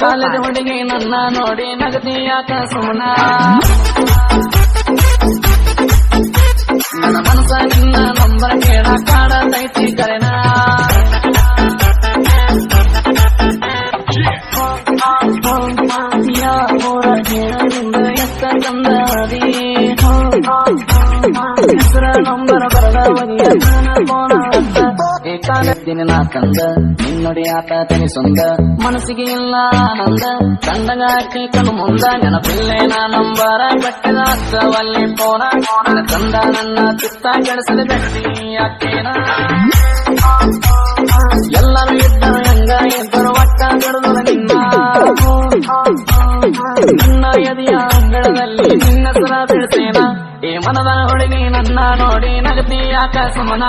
college ಹುಡುಗಿ ನನ್ನ ನೋಡಿ ನಗದಿ ಯಾಕ ಸುಮನ ನನ್ನ ಮನಸ ನಿನ್ನ ನಂಬರ್ ಕೇಳ ಕಾಡತೈತಿ ಕರೆನ ಊರ ಹೇಳದಿಂದ ಎತ್ತ ತಂದದಿ ಹೆಸರ ನಂಬರ್ ಬರದವನಿಯ ಏಕಾಲದಿನ ನಾ ತಂದ ನಿನ್ನೊಡಿ ಆತ ತನಿಸೊಂದ ಮನಸ್ಸಿಗೆ ಇಲ್ಲ ಆನಂದ ತಂಡಗ ಹಾಕಿ ಕಣ್ಣು ಮುಂದ ನೆನಪಿಲ್ಲೆ ನಾ ನಂಬರ ಬೆಟ್ಟದ ಹತ್ತವಲ್ಲಿ ಪೋನ ತಂದ ನನ್ನ ಚಿತ್ತ ಕೆಡಿಸದ ಗಟ್ಟಿ ಯಾಕೇನ ಎಲ್ಲರೂ ಇದ್ದರು ಹೆಂಗ ಇದ್ದರು ಒಟ್ಟ ಬಿಡುವುದ ನಿನ್ನ ನನ್ನ ಎದೆಯ ಅಂಗಳದಲ್ಲಿ ನಿನ್ನ ಸರ ಬಿಡ್ತೇನ ಈ ಮನದ ಹುಡುಗಿ ನನ್ನ ನೋಡಿ ನಗದಿ ಯಾಕ ಸುಮನ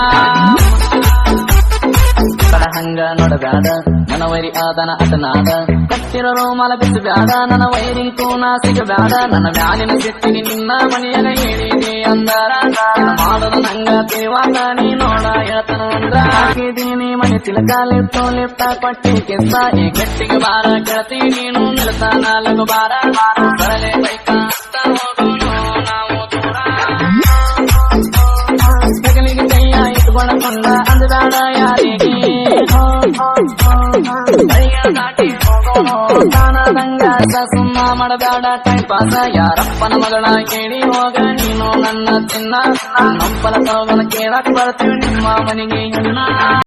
ಕಡ ಹಂಗ ನೋಡಬ್ಯಾಡ ನನ್ನ ವೈರಿ ಆದನ ಅತನಾದ ಕಟ್ಟಿರೋ ರೋಮಾಲ ಬಿಸಬ್ಯಾಡ ನನ್ನ ವೈರಿ ತೂನ ಸಿಗಬ್ಯಾಡ ನನ್ನ ಮ್ಯಾಲಿನ ಸಿಟ್ಟಿಗೆ ನಿನ್ನ ಮನೆಯಾಗ ಹೇಳಿದೆ ಅಂದಾರ ಮಾಡೋದು ನಂಗ ದೇವಾಗ ನೀ ನೋಡ ಹೇಳ್ತಾನ ಅಂದ್ರ ಹಾಕಿದೀನಿ ಮನೆ ತಿಲಕ ಲಿಪ್ಟೋ ಲಿಪ್ಟ ಕೊಟ್ಟಿ ಕೆಸ ಈ ಗಟ್ಟಿಗೆ ಬಾರ ಕೇಳ್ತಿ ನೀನು ನಿಲ್ತಾನ ಲಗು ಬಾರ ಬರಲೇ ಬೈಕ ಅಂತ ಹೋಗೋಣ ನಾವು ದೂರ ಜಗಲಿಗೆ ಕೈಯ ಇಟ್ಕೊಂಡ ಅಂದ್ಬೇಡ ಯಾರಿಗೆ ದಾಟಿ ಹೋಗೋಣ ಸುಮ್ಮ ಮಾಡಬೇಡ ಟೈಮ್ ಪಾಸ ಯಾರಪ್ಪನ ಮಗಳ ಕೇಳಿ ಹೋಗ ನೀನು ನನ್ನ ಚಿನ್ನ ನಪ್ಪಲ ತಗೋಣ ಕೇಳಕ್ ಬರ್ತೀವಿ ನಿಮ್ಮ ಮನೆಗೆ